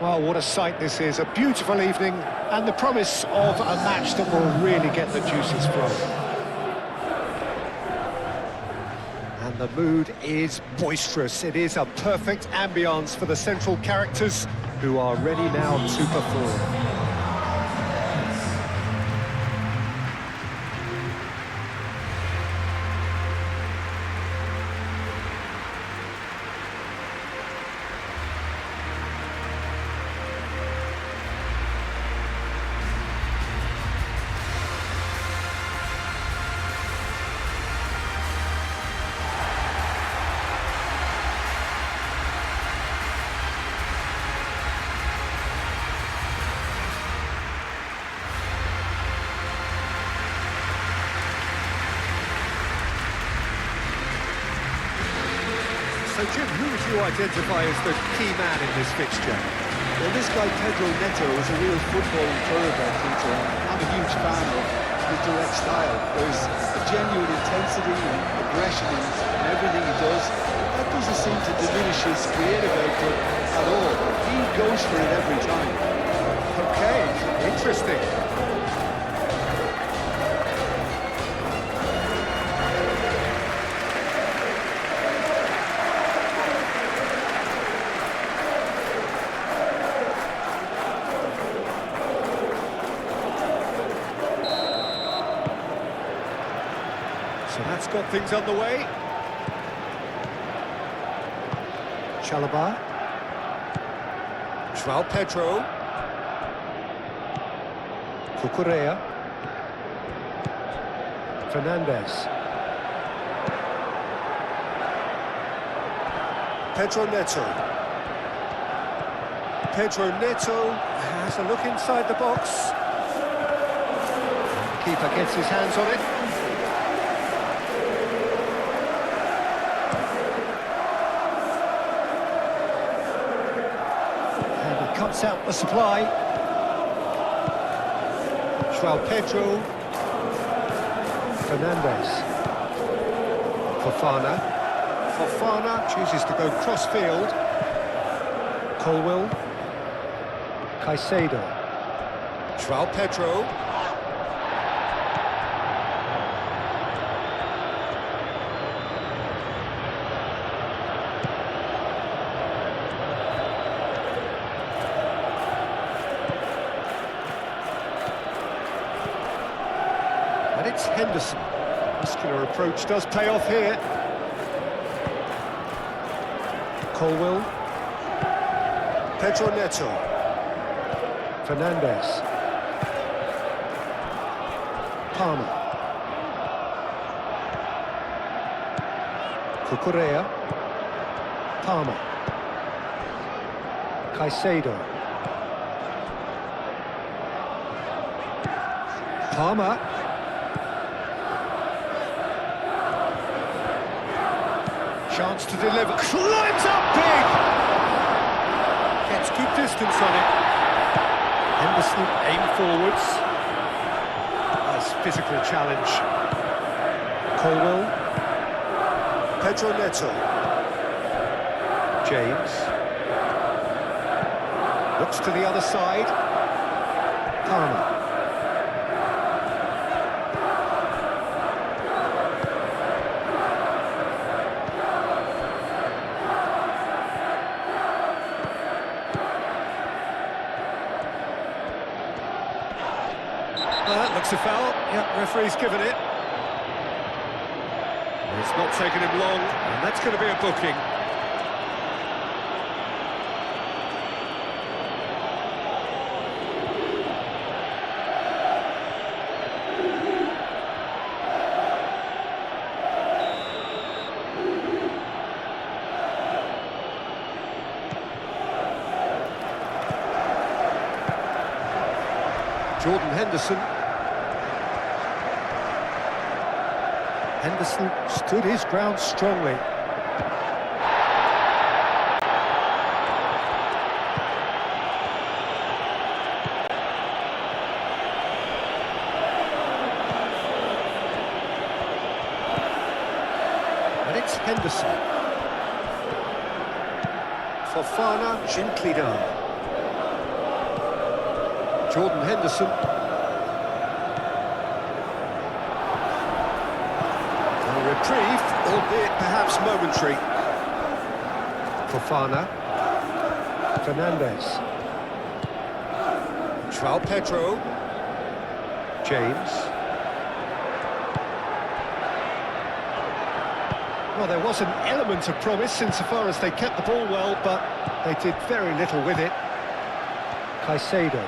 Well, what a sight this is. A beautiful evening and the promise of a match that will really get the juices flowing. And the mood is boisterous. It is a perfect ambience for the central characters who are ready now to perform. So, Jim, who would you identify as the key man in this fixture? Well, this guy, Pedro Neto, is a real football thoroughbred, Peter. I'm a huge fan of his direct style. There's a genuine intensity and aggression in everything he does. That doesn't seem to diminish his creative output at all. He goes for it every time. Okay, interesting. So that's got things underway. Chalobah. João Pedro. Cucurella. Fernandes. Pedro Neto. Pedro Neto has a look inside the box. The keeper gets his hands on it. Cuts out the supply. João Pedro. Fernandes. Fofana. Fofana chooses to go cross-field. Colwill. Caicedo. João Pedro. And it's Henderson. Muscular approach does pay off here. Colwill. Pedro Neto. Fernandes. Palmer. Cucurella. Palmer. Caicedo. Palmer. Chance to deliver. Climbs up big! Gets good distance on it. Henderson aim forwards. Nice physical challenge. Colwill. Pedro Neto. James. Looks to the other side. Palmer. That looks a foul. Yep, referee's given it. It's not taken him long, and that's going to be a booking. Jordan Henderson. Henderson stood his ground strongly. And it's Henderson. Fofana gently down. Jordan Henderson. A reprieve, albeit perhaps momentary. Fofana. Fernandes. João Pedro. James. Well, there was an element of promise insofar as they kept the ball well, but they did very little with it. Caicedo.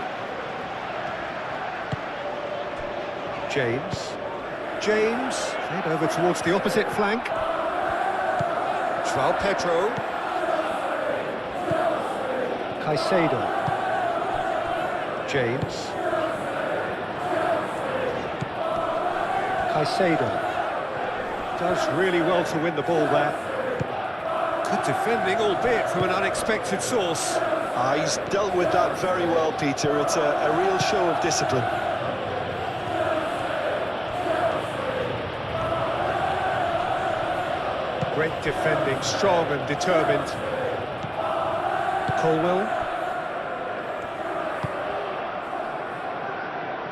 James. Played over towards the opposite flank. João Pedro. Caicedo. James. Caicedo. Does really well to win the ball there. Good defending, albeit from an unexpected source. He's dealt with that very well, Peter. It's a real show of discipline. Great defending, strong and determined. Colwell.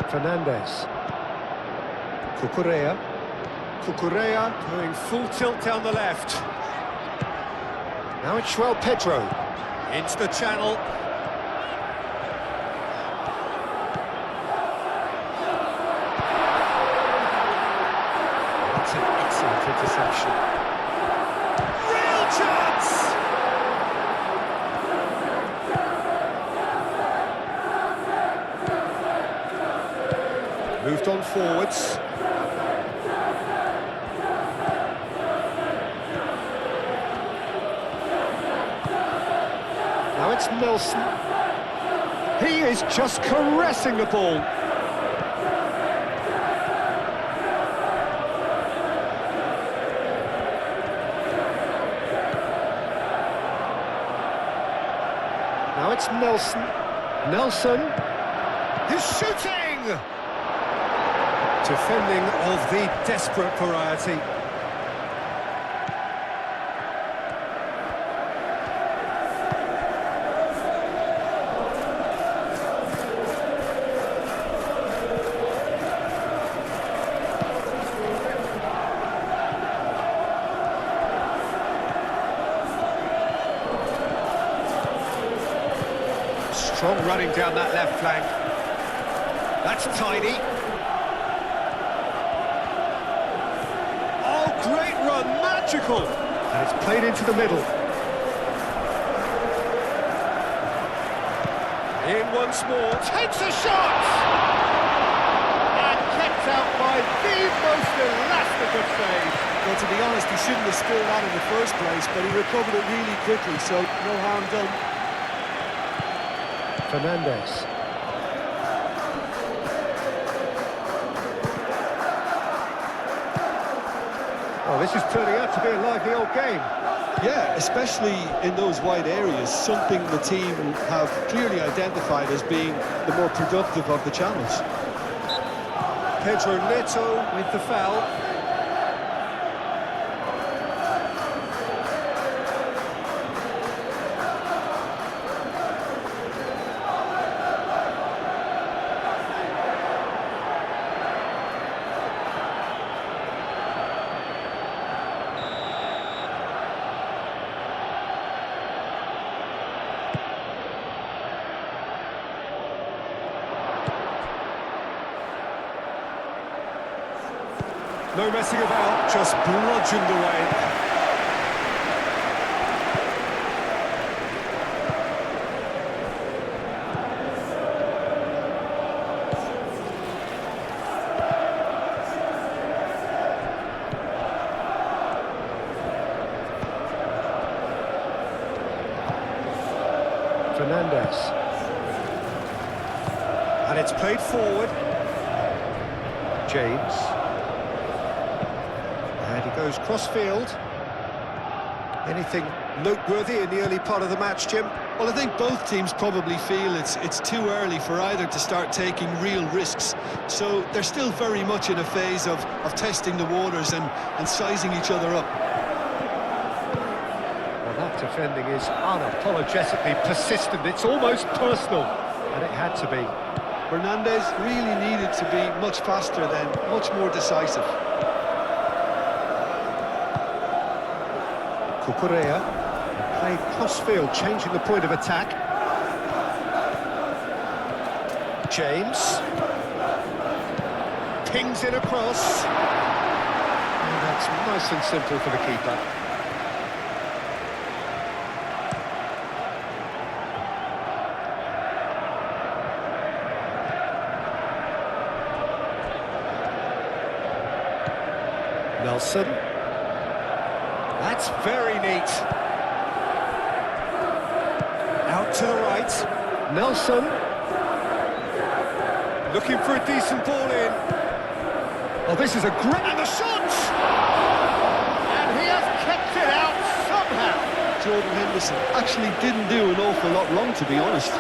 Fernandes. Cucurella going full tilt down the left. Now it's João Pedro. Into the channel. That's an excellent interception. Real chance! Moved on forwards. Now it's Nelson. He is just caressing the ball. Now it's Nelson. He's shooting! Defending of the desperate variety. Strong running down that left flank. That's tidy. Oh, great run, magical! And it's played into the middle. In once more, takes a shot! And kept out by the most elastic of saves. Well, to be honest, he shouldn't have scored that in the first place, but he recovered it really quickly, so no harm done. Fernandes. Oh, this is turning out to be a lively old game. Yeah, especially in those wide areas, something the team have clearly identified as being the more productive of the channels. Pedro Neto with the foul. No messing about, just bludgeoned away. Fernandes. And it's played forward. James. And he goes cross-field. Anything noteworthy in the early part of the match, Jim? Well, I think both teams probably feel it's too early for either to start taking real risks. So they're still very much in a phase of testing the waters and sizing each other up. Well, that defending is unapologetically persistent. It's almost personal, and it had to be. Hernandez really needed to be much faster then, much more decisive. Cucurella played cross-field, changing the point of attack. James pings it across. And that's nice and simple for the keeper. Nelson. That's very neat. Out to the right. Nelson. Looking for a decent ball in. Oh, this is a great... And the shot! And he has kept it out somehow. Jordan Henderson actually didn't do an awful lot wrong, to be honest.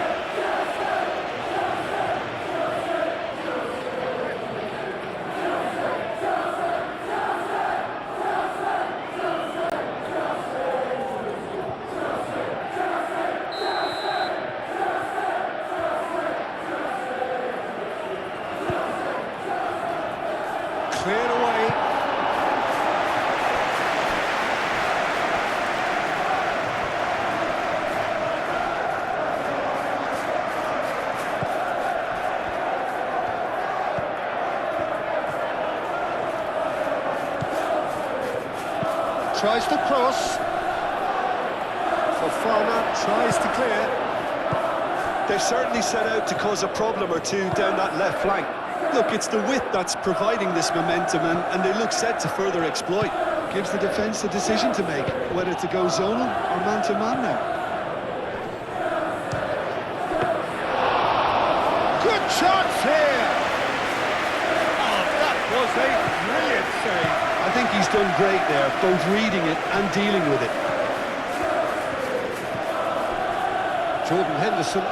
Cleared away. Tries to cross. Fofana tries to clear. They've certainly set out to cause a problem or two down that left flank. Look, it's the width that's providing this momentum, and they look set to further exploit. Gives the defence a decision to make, whether to go zonal or man-to-man now. Good chance here! Oh, that was a brilliant save. I think he's done great there, both reading it and dealing with it. Jordan Henderson.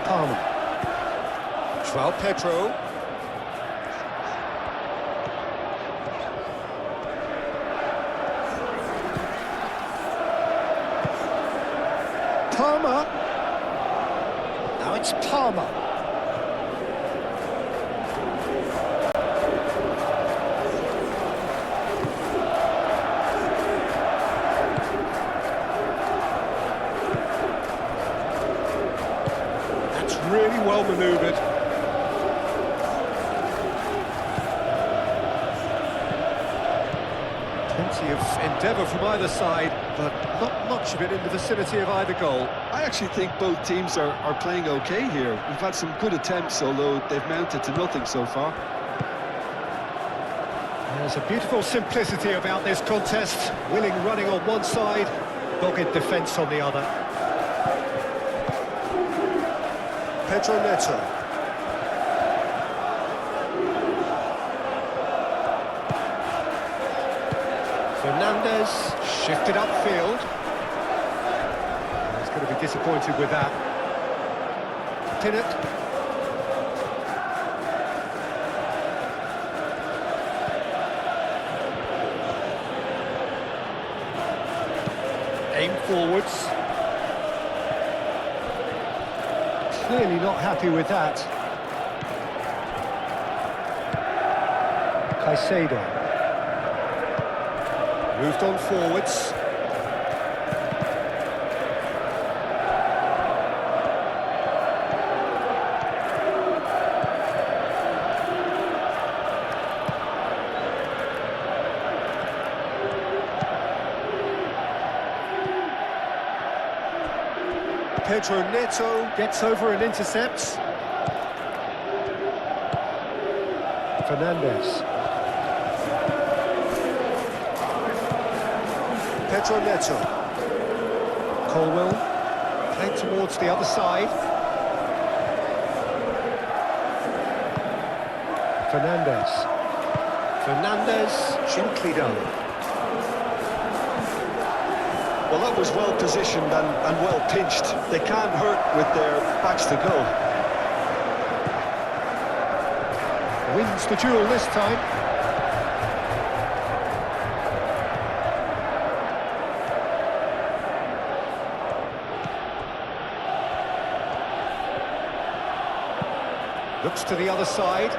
Palmer. João Pedro. Palmer. Now it's Palmer. Really well manoeuvred. Plenty of endeavour from either side, but not much of it in the vicinity of either goal. I actually think both teams are playing okay here. We've had some good attempts, although they've mounted to nothing so far. There's a beautiful simplicity about this contest. Willing running on one side, dogged defence on the other. Pedro Neto. Fernandez shifted upfield. He's going to be disappointed with that. Pinnock. Aim forwards. Clearly not happy with that. Caicedo. Moved on forwards. Pedro Neto gets over and intercepts. Fernandez. Pedro Neto. Colwell played towards the other side. Fernandez. Fernandez, gently done. Well, that was well positioned and well pinched. They can't hurt with their backs to goal. Wins the duel this time. Looks to the other side.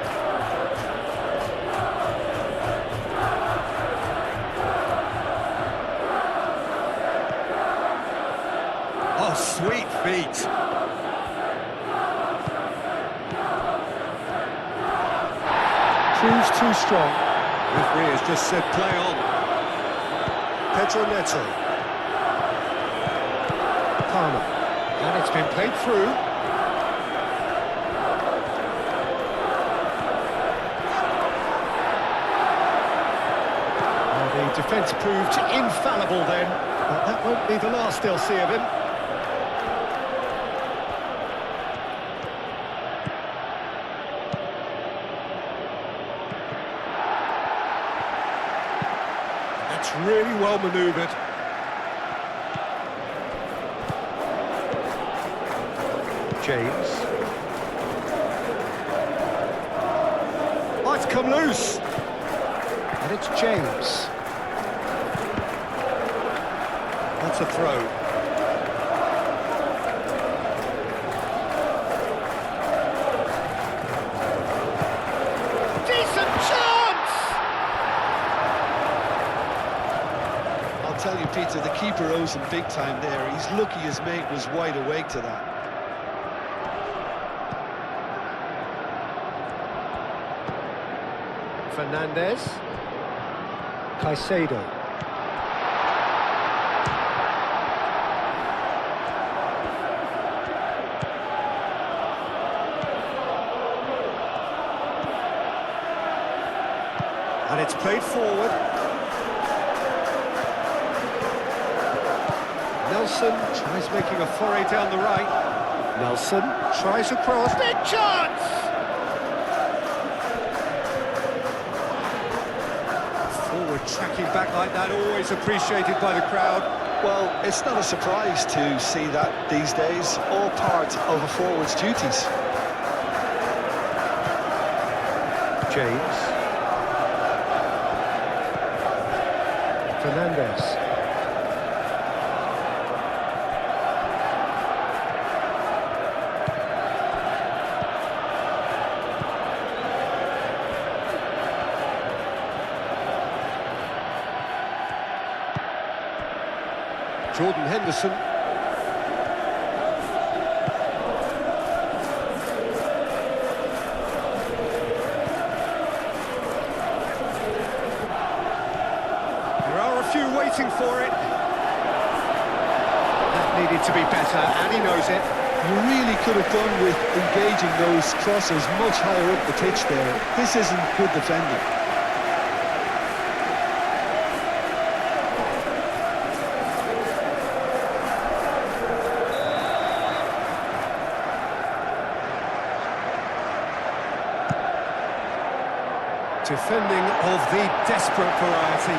Oh, sweet feet. Proves too strong. Referee has just said play on. Pedro Neto. Palmer. And it's been played through. Well, the defence proved infallible then, but that won't be the last they'll see of him. That's really well manoeuvred. James. Oh, it's come loose. And it's James. That's a throw. Decent chance! I'll tell you, Peter, the keeper owes him big time there. He's lucky his mate was wide awake to that. Fernandez. Caicedo. And it's played forward. Nelson tries making a foray down the right. Nelson tries across. Big chance! Tracking back like that, always appreciated by the crowd. Well, it's not a surprise to see that these days, all part of a forward's duties. James. Fernandez. Jordan Henderson. There are a few waiting for it. That needed to be better, and he knows it. You really could have done with engaging those crosses much higher up the pitch there. This isn't good defending. Defending of the desperate variety.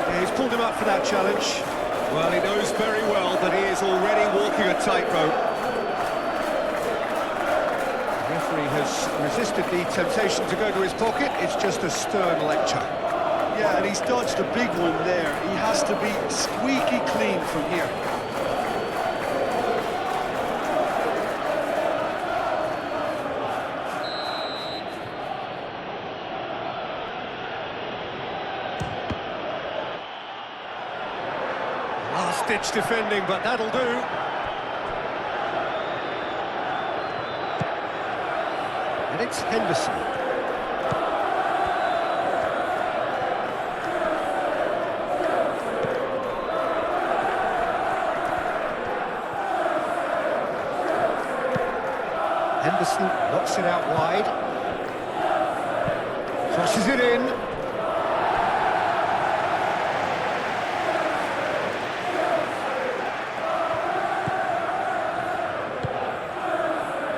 Yeah, he's pulled him up for that challenge. Well, he knows very well that he is already walking a tightrope. The referee has resisted the temptation to go to his pocket. It's just a stern lecture. Yeah, and he's dodged a big one there. He has to be squeaky clean from here. Last-ditch defending, but that'll do. And it's Henderson. Henderson knocks it out wide. Crosses it in.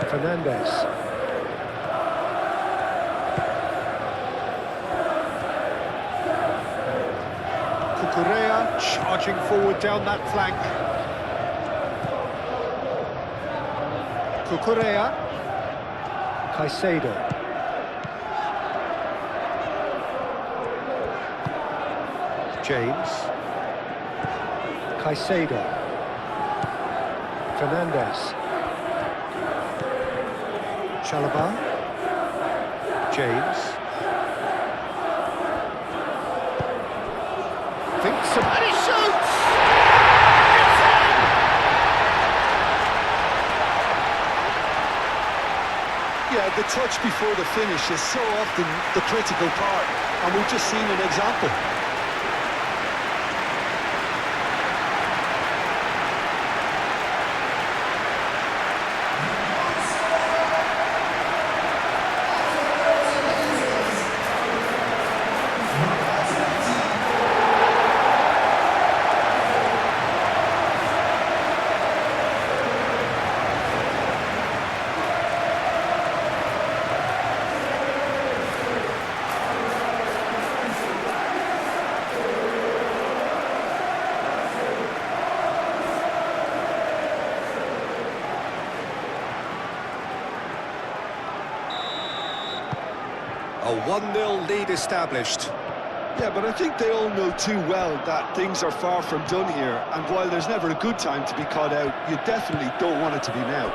Fernandez. Cucurella charging forward down that flank. Cucurella. Caicedo. James. Caicedo. Fernandez. Chalobah. James. Thinks and he shoots! It's in! Yeah, the touch before the finish is so often the critical part, and we've just seen an example. A 1-0 lead established. Yeah, but I think they all know too well that things are far from done here, and while there's never a good time to be caught out, you definitely don't want it to be now.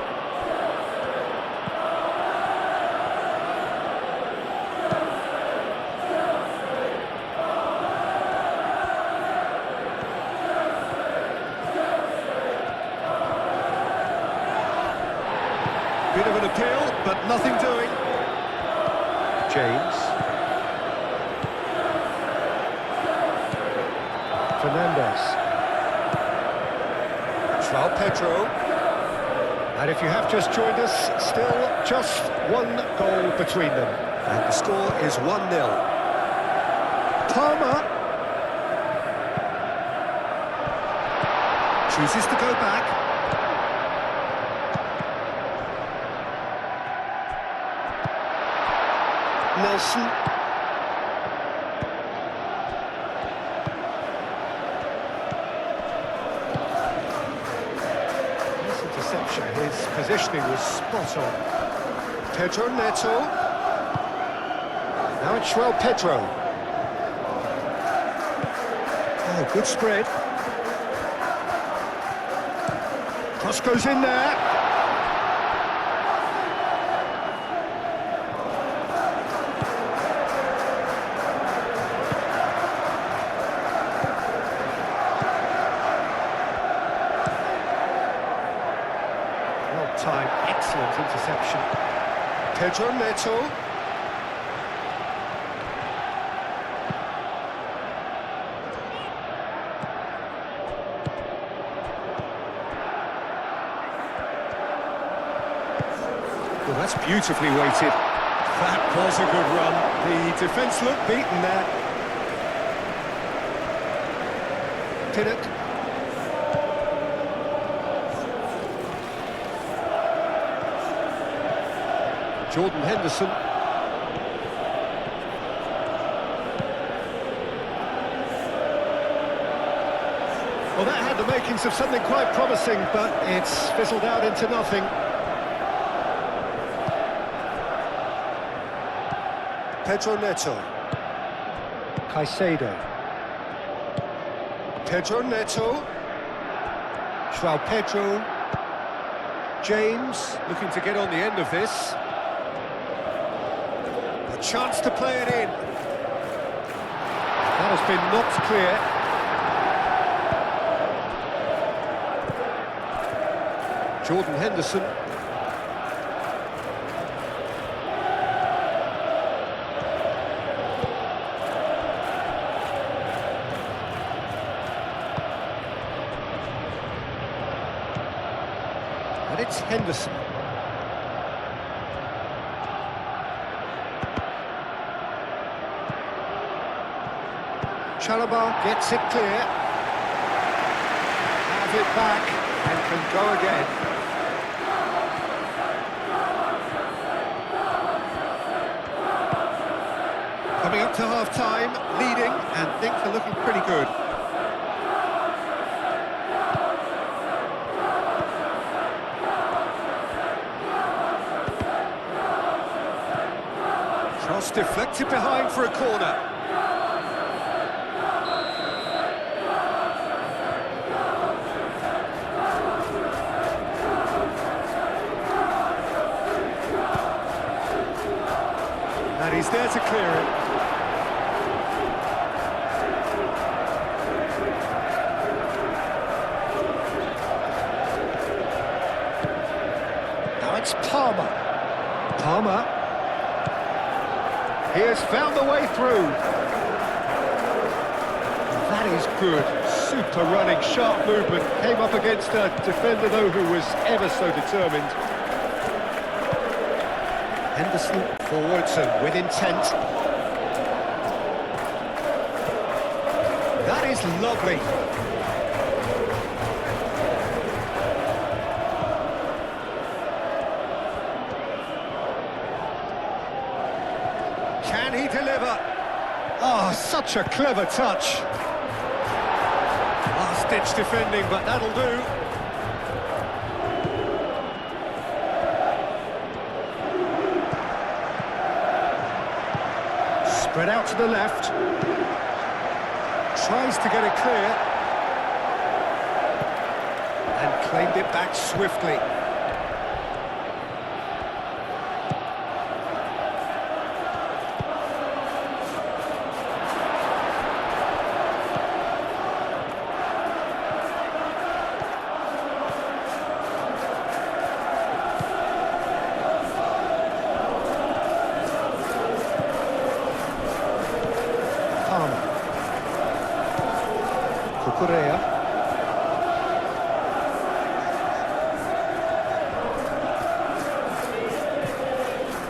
Bit of an appeal, but nothing doing. James. Fernandez. João Pedro. And if you have just joined us, still just one goal between them. And the score is 1-0. Palmer. Chooses to go back. Nelson. This interception, his positioning was spot on. Pedro Neto. Now it's João Pedro. Oh, good spread. Cross goes in there. Time, excellent interception. Pedro Neto. Well, that's beautifully weighted. That was a good run. The defence looked beaten there. Pinnock. Jordan Henderson. Well, that had the makings of something quite promising, but it's fizzled out into nothing. Pedro Neto. Caicedo. Pedro Neto. João Pedro. James looking to get on the end of this. Chance to play it in. That has been knocked clear. Jordan Henderson. And it's Henderson. Chalobah gets it clear. Have it back and can go again. Coming up to half-time, leading, and things are looking pretty good. Cross deflected behind for a corner. he's there to clear it. Now it's Palmer. Palmer. He has found the way through. That is good. Super running, sharp movement. Came up against a defender, though, who was ever so determined. Henderson forwards and with intent. That is lovely. Can he deliver? Oh, such a clever touch. Last-ditch defending, but that'll do. Spread out to the left. Tries to get it clear. And claimed it back swiftly. Correa.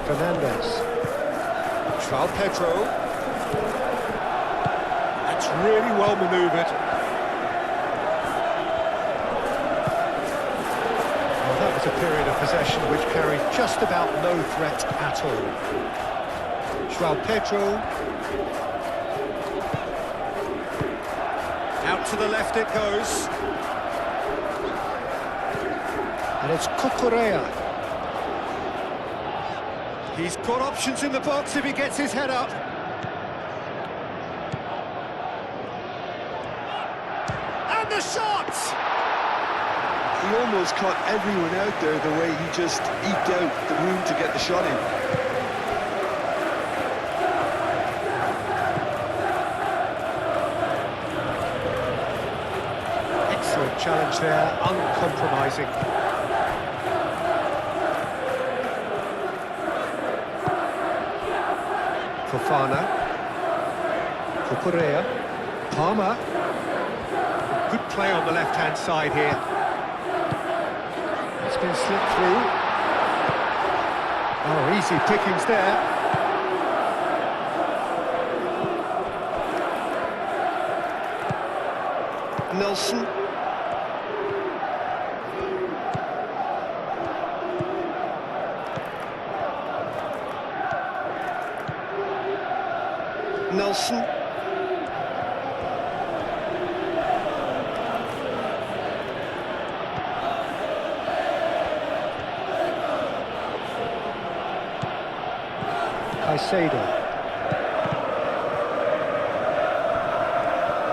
Fernandez. João Pedro. That's really well manoeuvred. Well, that was a period of possession which carried just about no threat at all. João Pedro. Out to the left it goes. And it's Correa. He's got options in the box if he gets his head up. And the shot! He almost caught everyone out there the way he just eked out the room to get the shot in. Challenge there, uncompromising. Fofana. Correa. Palmer. Good play on the left-hand side here. It's been slipped through. Oh, easy pickings there. Nelson. Nelson. Caicedo.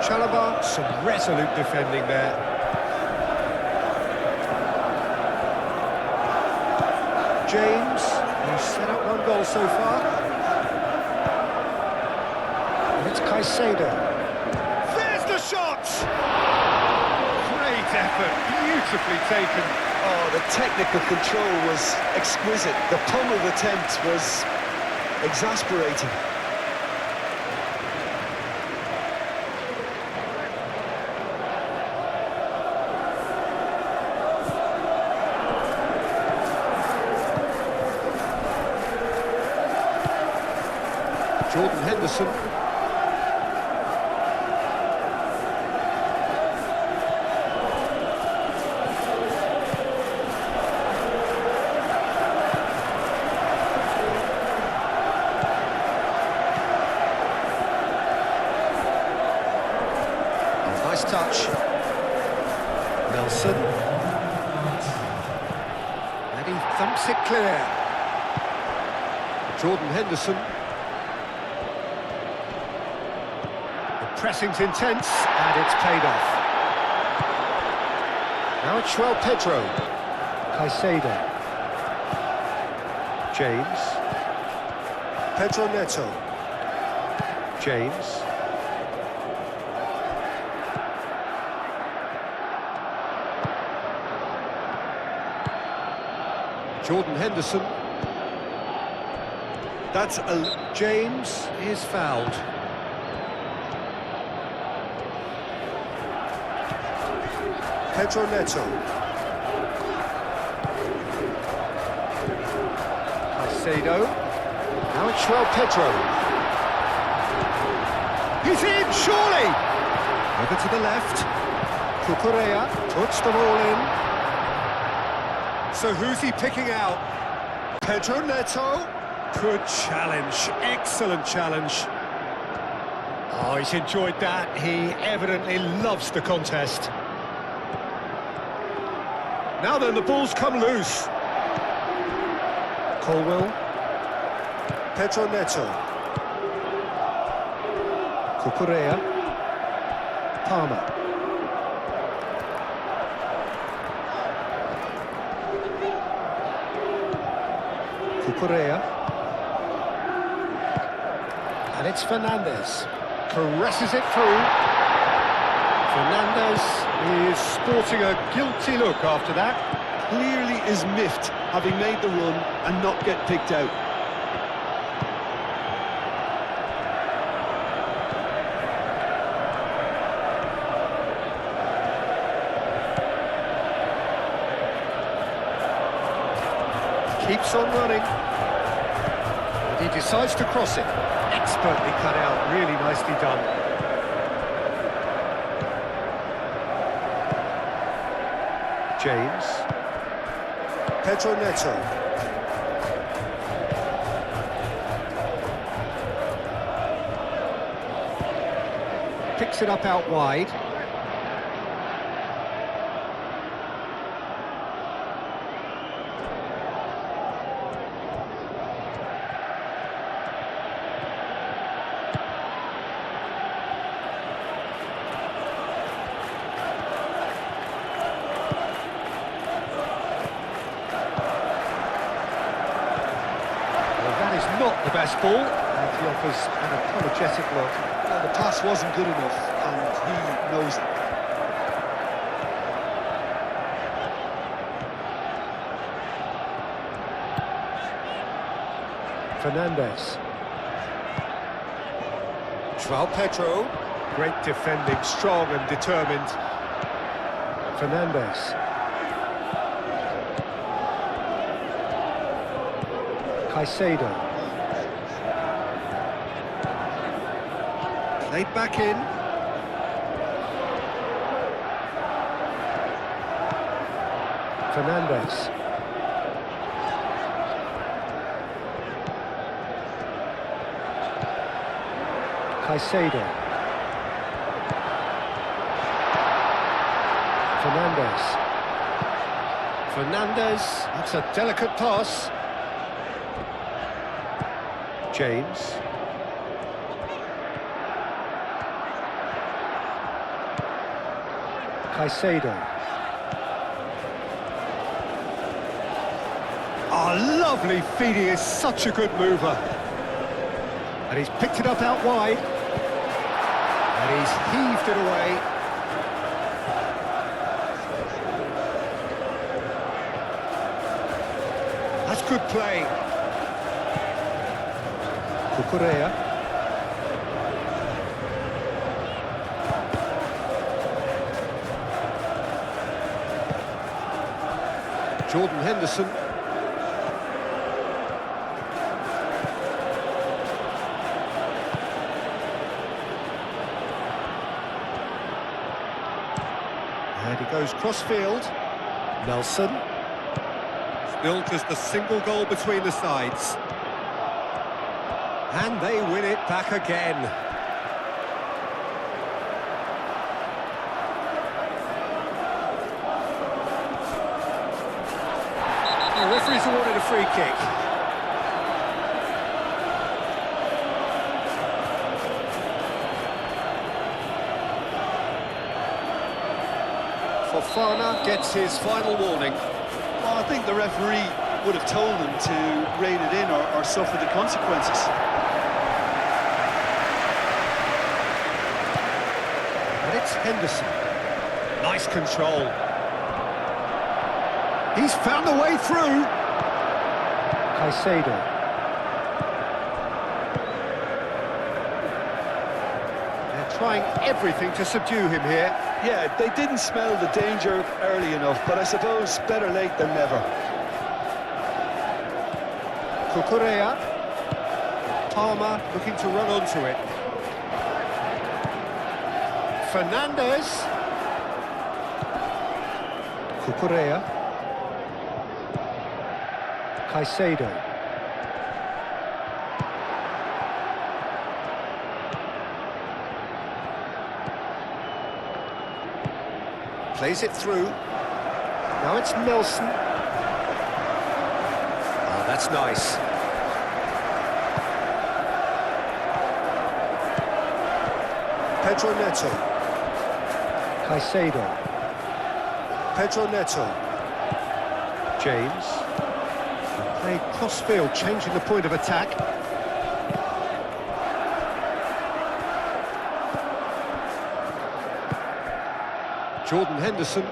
Chalobah, some resolute defending there. James, who's set up one goal so far. It's Caicedo. There's the shot! Great effort, beautifully taken. Oh, the technical control was exquisite. The pummeled attempt was exasperating. Jordan Henderson. Nice touch. Nelson. And he thumps it clear. Jordan Henderson. Pressing's intense, and it's paid off. Now it's João Pedro. Caicedo. James. Pedro Neto. James. Jordan Henderson. That's a... James is fouled. Pedro Neto. Caicedo. Now it's João Pedro. He's in, surely! Over to the left. Cucurella puts the ball in. So who's he picking out? Pedro Neto. Good challenge, excellent challenge. Oh, he's enjoyed that. He evidently loves the contest. Now then, the ball's come loose. Colwell. Pedro Neto. Cucurella. Palmer. Cucurella. And it's Fernandes. Caresses it through. Fernandes is sporting a guilty look after that. Clearly is miffed, having made the run and not get picked out. Keeps on running. He decides to cross it. Expertly cut out, really nicely done. James. Pedro Neto. Picks it up out wide. Not the best ball, and he offers an apologetic look. Well, the pass wasn't good enough, and he knows it. Fernandes. João Pedro. Great defending, strong and determined. Fernandes. Caicedo. Played back in. Fernandes. Caicedo. Fernandes. Fernandes. That's a delicate pass. James. Caicedo. Oh, lovely feed, he is such a good mover. And he's picked it up out wide. And he's heaved it away. That's good play. Cucurella. Jordan Henderson. And he goes cross-field. Nelson. Still just a single goal between the sides. And they win it back again. The referee's awarded a free kick. Fofana gets his final warning. Well, I think the referee would have told him to rein it in or suffer the consequences. And it's Henderson. Nice control. He's found the way through. Caicedo. They're trying everything to subdue him here. Yeah, they didn't smell the danger early enough, but I suppose better late than never. Cucurella. Palmer looking to run onto it. Fernandez. Cucurella. Caicedo. Plays it through. Now it's Nelson. Oh, that's nice. Pedro Neto. Caicedo. Pedro Neto. James. Played cross-field, changing the point of attack. Jordan Henderson.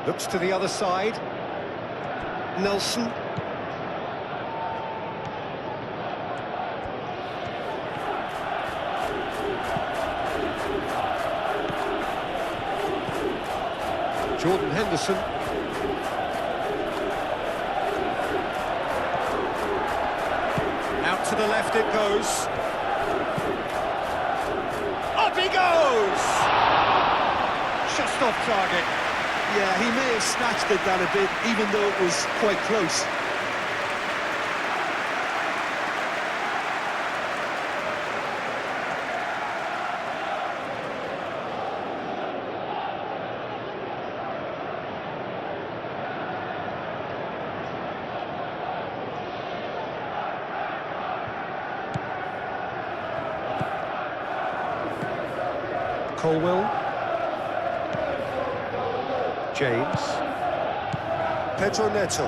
Looks to the other side. Nelson. Jordan Henderson. Out to the left it goes. Up he goes! Just off target. Yeah, he may have snatched at that a bit, even though it was quite close. Colwell. James. Pedro Neto.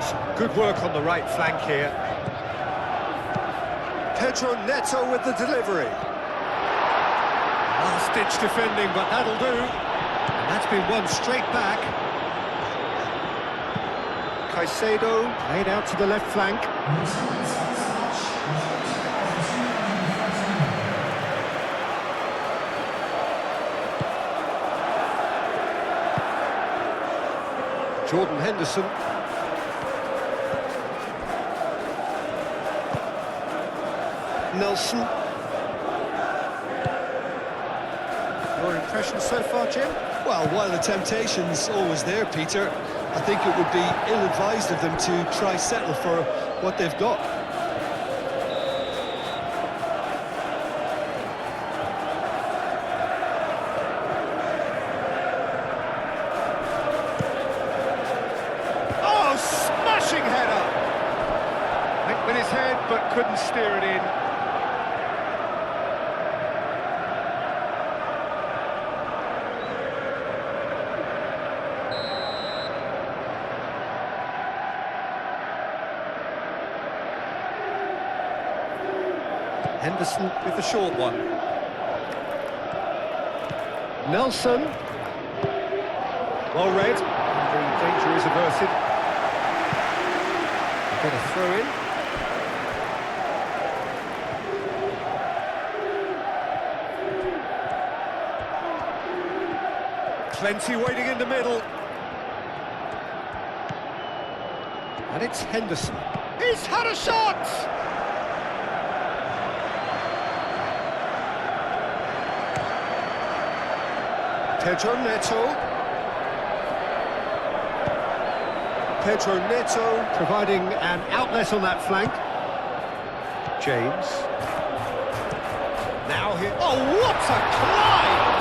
Some good work on the right flank here. Pedro Neto with the delivery. Last-ditch defending, but that'll do. And that's been won straight back. Caicedo laid out to the left flank. Jordan Henderson. Nelson. Your impression so far, Jim? Well, while the temptation's always there, Peter, I think it would be ill-advised of them to try settle for what they've got. Oh, smashing header! Went with his head, but couldn't steer it in. Henderson with the short one. Nelson. Well read. The danger is averted. They've got a throw in. Plenty waiting in the middle. And it's Henderson. He's had a shot! Pedro Neto. Pedro Neto providing an outlet on that flank. James. Now here. Oh, what a climb!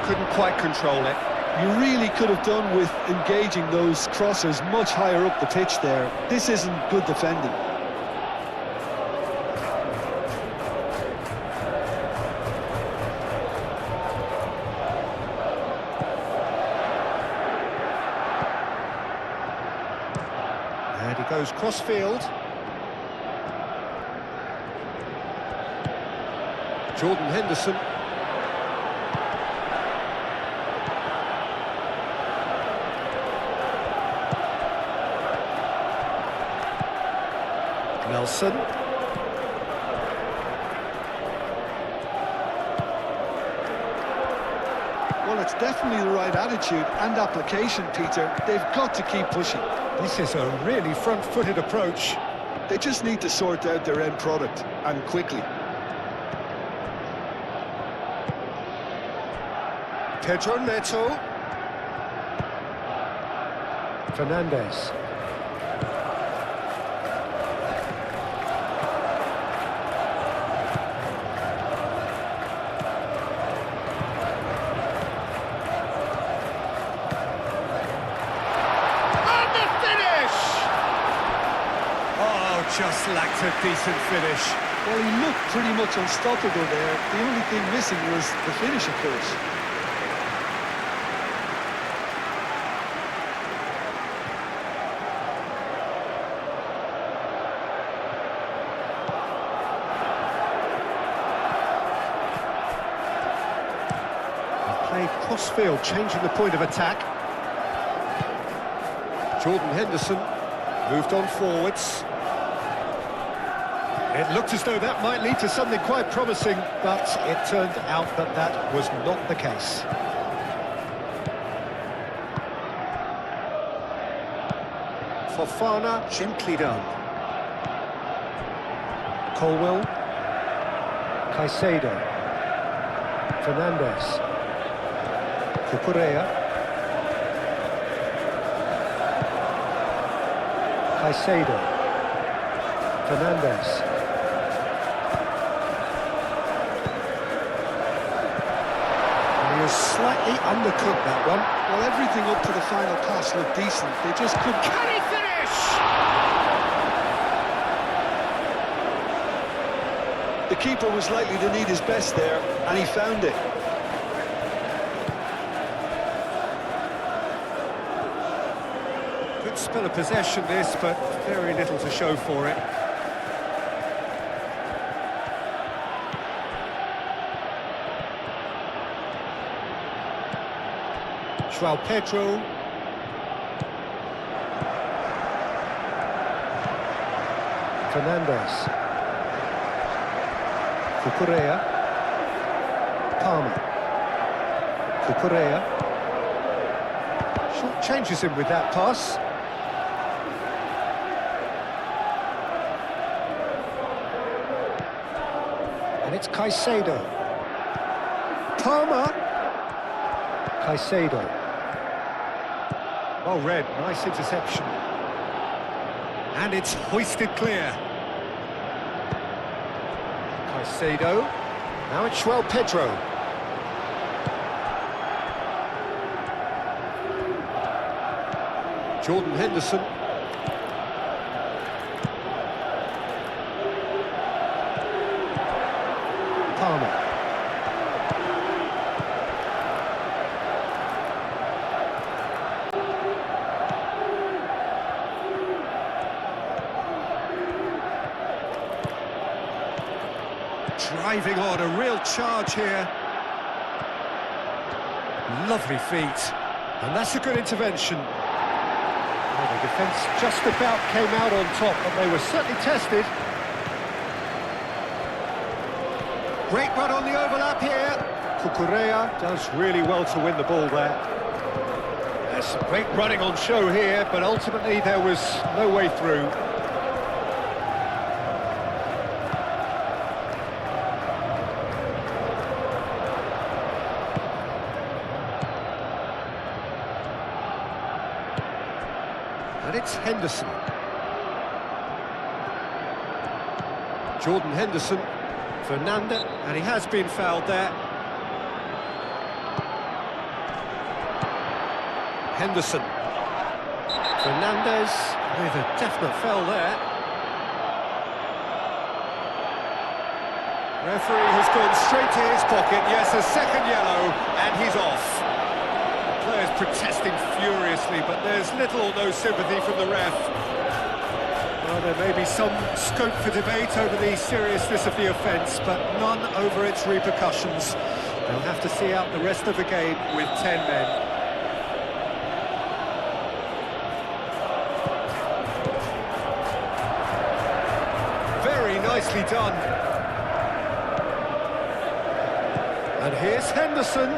Couldn't quite control it. You really could have done with engaging those crossers much higher up the pitch there. This isn't good defending. goes cross-field. Jordan Henderson. Nelson. Well, it's definitely the right attitude and application, Peter. They've got to keep pushing. This is a really front-footed approach. They just need to sort out their end product, and quickly. Pedro Neto. Fernandes. Just lacked a decent finish. Well, he looked pretty much unstoppable there. The only thing missing was the finish, of course. Played cross-field, changing the point of attack. Jordan Henderson moved on forwards. It looked as though that might lead to something quite promising, but it turned out that that was not the case. Fofana, gently done. Colwell. Caicedo. Fernandes. Cucurella. Caicedo. Fernandes. Slightly undercooked, that one. Well, everything up to the final pass looked decent. They just couldn't... Can he finish? The keeper was likely to need his best there, and he found it. Good spell of possession, this, but very little to show for it. João Pedro. Fernandes. Cucurella. Palmer. Cucurella. Short changes him with that pass. And it's Caicedo. Palmer. Caicedo. Well read, nice interception. And it's hoisted clear. Caicedo. Now it's João Pedro. Jordan Henderson. Palmer. Driving on, a real charge here. Lovely feet. And that's a good intervention. Well, the defence just about came out on top, but they were certainly tested. Great run on the overlap here. Cucurella does really well to win the ball there. There's some great running on show here, but ultimately there was no way through. And it's Henderson. Jordan Henderson. Fernandes, and he has been fouled there. Henderson. Fernandes with a definite foul there. Referee has gone straight to his pocket. Yes, a second yellow, and he's off. The players protesting furiously, but there's little or no sympathy from the ref. Well, there may be some scope for debate over the seriousness of the offence, but none over its repercussions. They'll have to see out the rest of the game with 10 men. Very nicely done. And here's Henderson.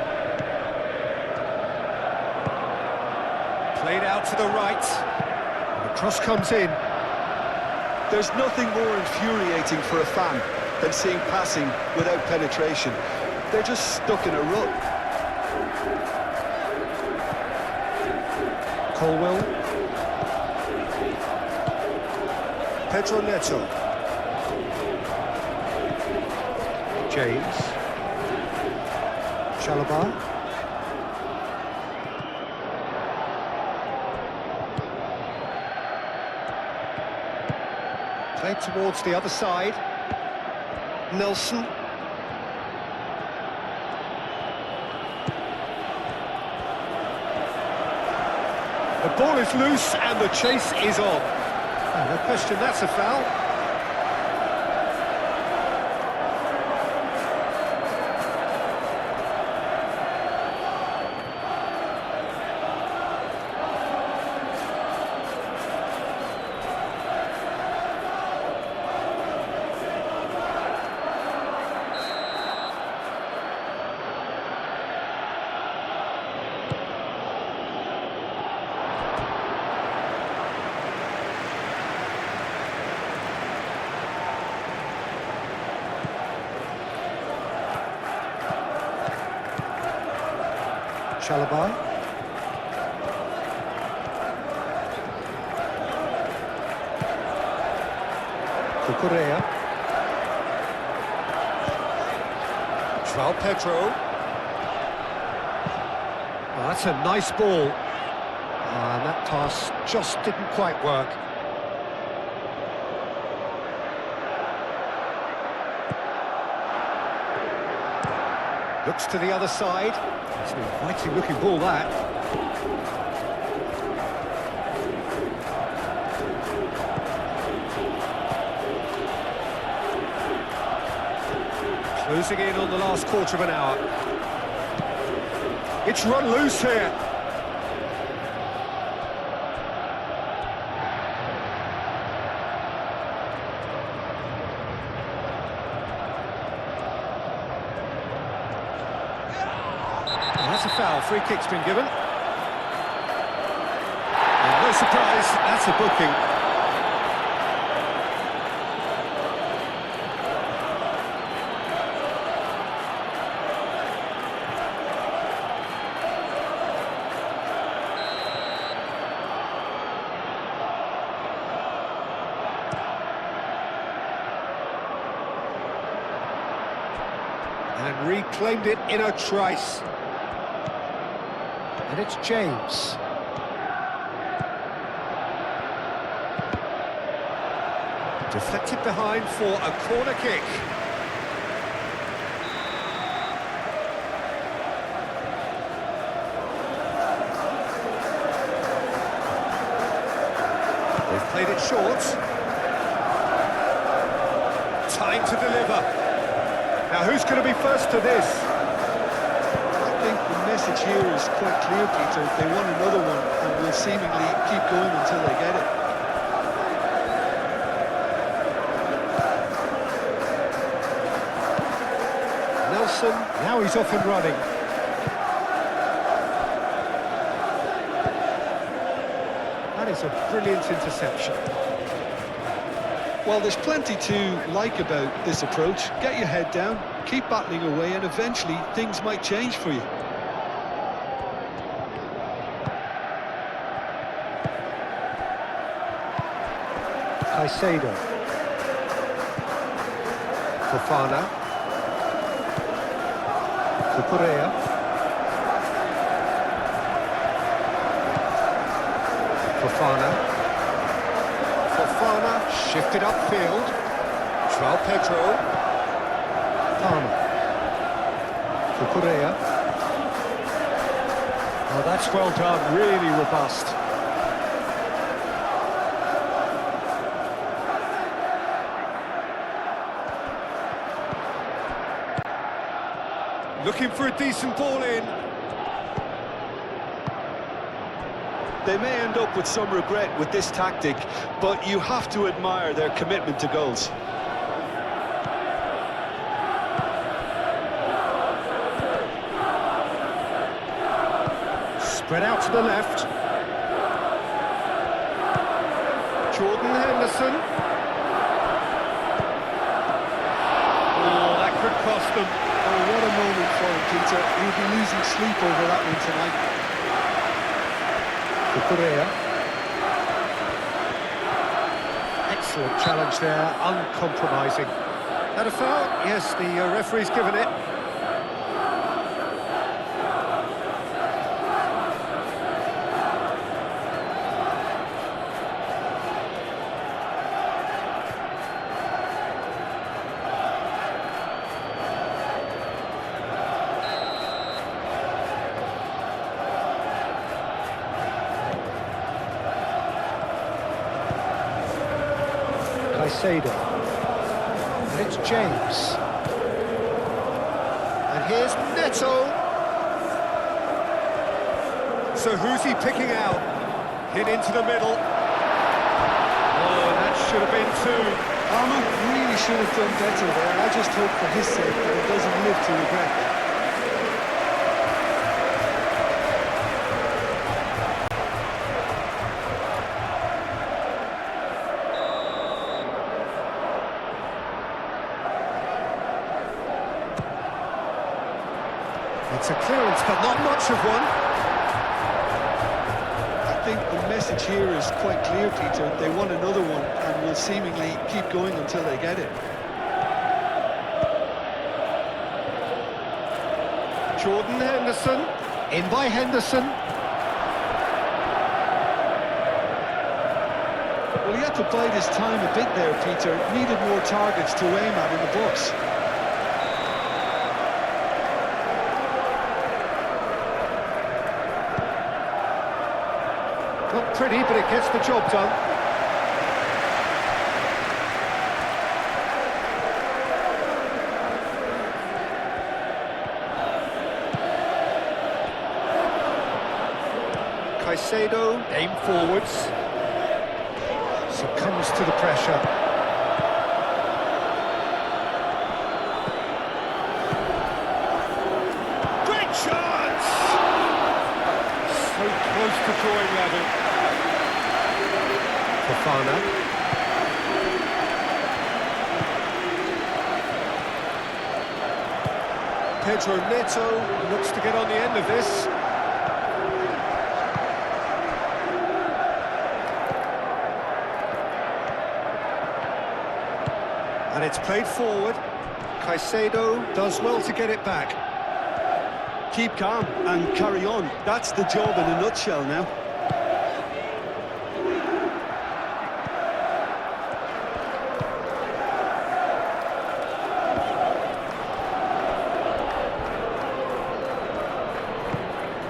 Played out to the right. The cross comes in. There's nothing more infuriating for a fan than seeing passing without penetration. They're just stuck in a rut. Colwell. Pedro Neto. James. Chalobah. Played towards the other side. Nelson. The ball is loose and the chase is on. Oh, no question, that's a foul. Chalobah. Cucurella. João Pedro. Oh, that's a nice ball. And that pass just didn't quite work. Looks to the other side. It's an inviting looking ball, that. Closing in on the last quarter of an hour. It's run loose here. That's a foul. Free kick's been given. And no surprise, that's a booking. And reclaimed it in a trice. And it's James. Deflected behind for a corner kick. They've played it short. Time to deliver. Now who's going to be first to this? I think the message here is quite clear, Peter. They want another one and will seemingly keep going until they get it. Nelson, now he's off and running. That is a brilliant interception. Well, there's plenty to like about this approach. Get your head down, keep battling away, and eventually things might change for you. Caicedo. Fofana. Cucurella. Fofana. Shifted upfield. João Pedro. Palmer. Cucurella. Oh, that's well done, really robust. Looking for a decent ball in. They may end up with some regret with this tactic, but you have to admire their commitment to goals. Spread out to the left. Jordan Henderson. Oh, that could cost them. Oh, what a moment for him, Peter. He'll be losing sleep over that one tonight. Correa. Excellent challenge there, uncompromising. That a foul? Yes, the referee's given it. And it's James. And here's Neto. So who's he picking out? Hit into the middle. Oh, that should have been two. Armour really should have done better there. I just hope for his sake that he doesn't live to regret that. It's a clearance, but not much of one. I think the message here is quite clear, Peter. They want another one and will seemingly keep going until they get it. Jordan Henderson. In by Henderson. Well, he had to bide his time a bit there, Peter. Needed more targets to aim at in the box. Not pretty, but it gets the job done. Caicedo, aim forwards. Succumbs to the pressure. Great chance! So close to drawing level. Fofana. Pedro Neto looks to get on the end of this. And it's played forward. Caicedo does well to get it back. Keep calm and carry on. That's the job in a nutshell now.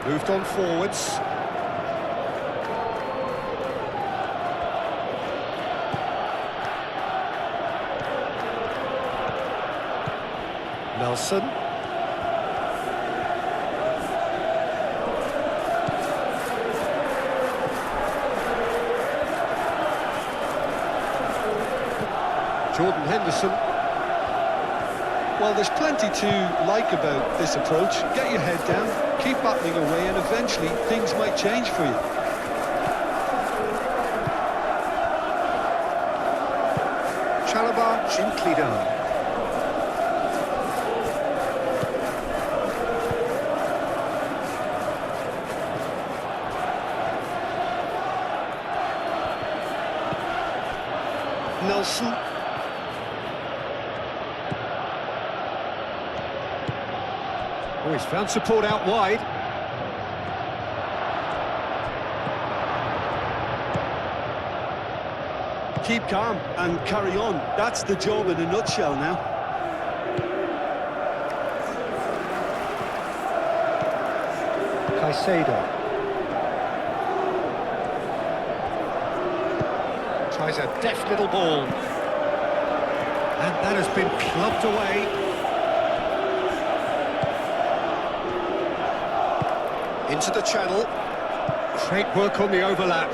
Moved on forwards. Nelson. Jordan Henderson. Well, there's plenty to like about this approach. Get your head down, keep battling away, and eventually things might change for you. Chalobah gently down. Nelson. Oh, he's found support out wide. Keep calm and carry on. That's the job in a nutshell now. Caicedo. Tries a deft little ball. And that has been clubbed away. Into the channel. Great work on the overlap.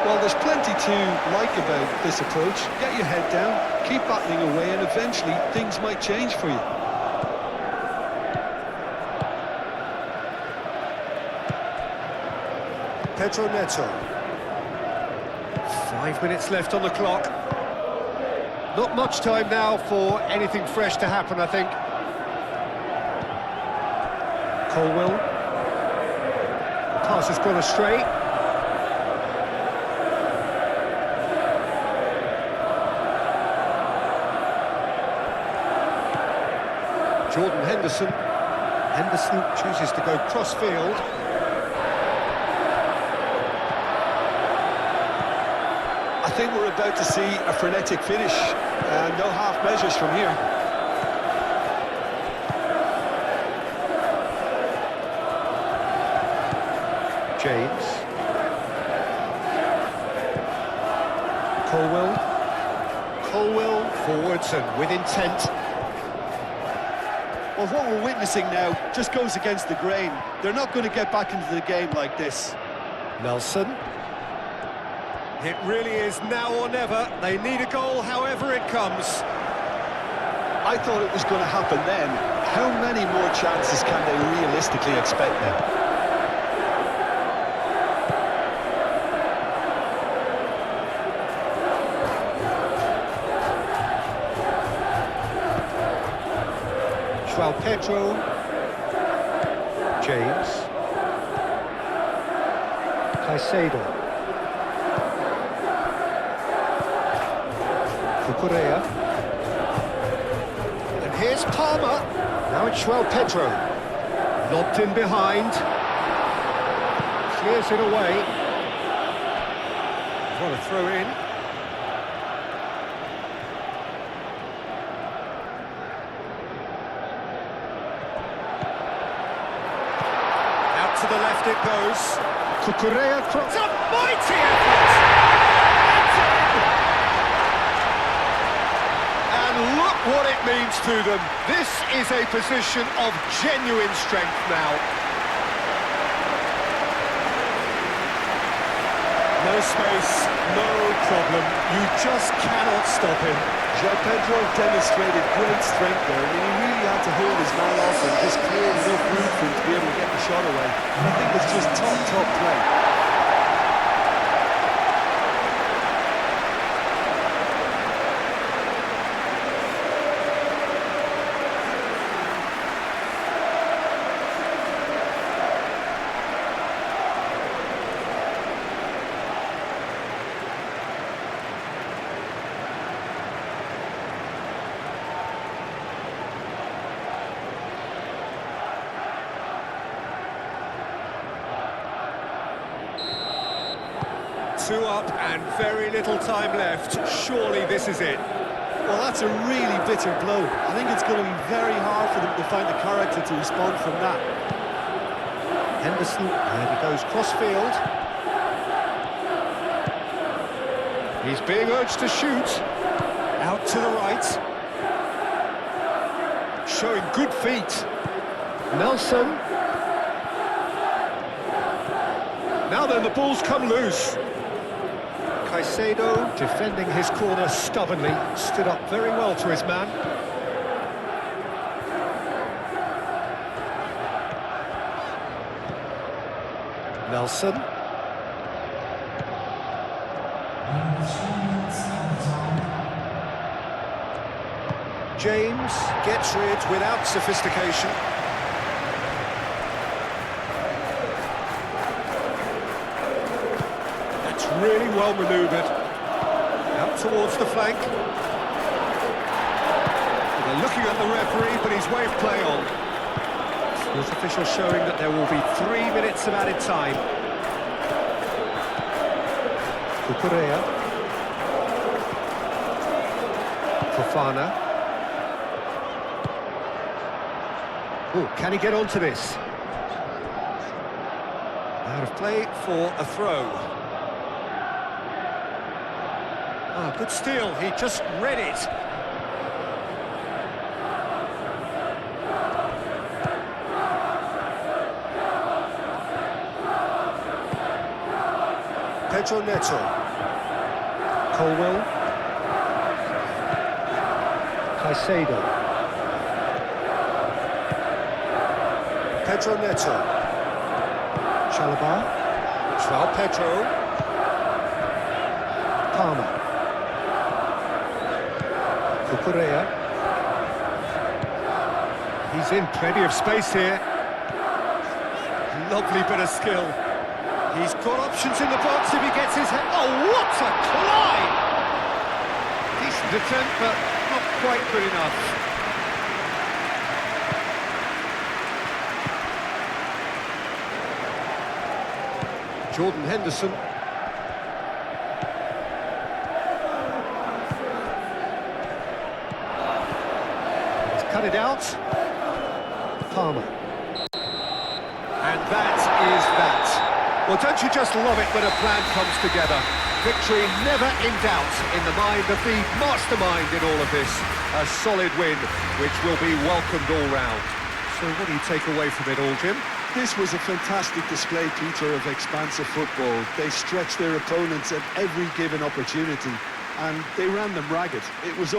Well, there's plenty to like about this approach. Get your head down, keep battling away, and eventually things might change for you. Pedro Neto. 5 minutes left on the clock. Not much time now for anything fresh to happen, I think. Colwell. Pass has gone astray. Jordan Henderson. Henderson chooses to go cross-field. I think we're about to see a frenetic finish, and no half measures from here. James. Colwell. Colwell forwards and with intent. Well, what we're witnessing now just goes against the grain. They're not going to get back into the game like this. Nelson. It really is now or never. They need a goal however it comes. I thought it was going to happen then. How many more chances can they realistically expect now? João Pedro. James. Caicedo. Cucurella. And here's Palmer. Now it's João Pedro. Lobbed in behind. Clears it away. What a throw in. Out to the left it goes. Cucurella cross. A mighty effort! Look what it means to them. This is a position of genuine strength now. No space, no problem. You just cannot stop him. João Pedro demonstrated great strength there. I mean, he really had to hold his man off and just cleared enough room for him to be able to get the shot away. And I think it's just top play. Two up and very little time left. Surely this is it. Well, that's a really bitter blow. I think it's going to be very hard for them to find the character to respond from that. Henderson, and he goes cross-field. He's being urged to shoot. Out to the right. Showing good feet. Nelson. Now then, the ball's come loose. Caicedo defending his corner stubbornly, stood up very well to his man. Nelson. James gets rid without sophistication. Really well manoeuvred. Out towards the flank. They're looking at the referee, but he's waved play on. Sports official showing that there will be 3 minutes of added time. Cucurella. Fofana. Oh, can he get onto this? Out of play for a throw. Ah, good steal, he just read it. Pedro Neto. Colwell. Caicedo. Pedro Neto. Chalobah. João Pedro. Palmer. Cucurella. He's in plenty of space here. Lovely bit of skill. He's got options in the box if he gets his head. Oh, what a climb! Decent attempt, but not quite good enough. Jordan Henderson. He's cut it out. Palmer. And that is that. Well, don't you just love it when a plan comes together? Victory never in doubt in the mind of the mastermind in all of this. A solid win, which will be welcomed all round. So what do you take away from it all, Jim? This was a fantastic display, Peter, of expansive football. They stretched their opponents at every given opportunity, and they ran them ragged. It was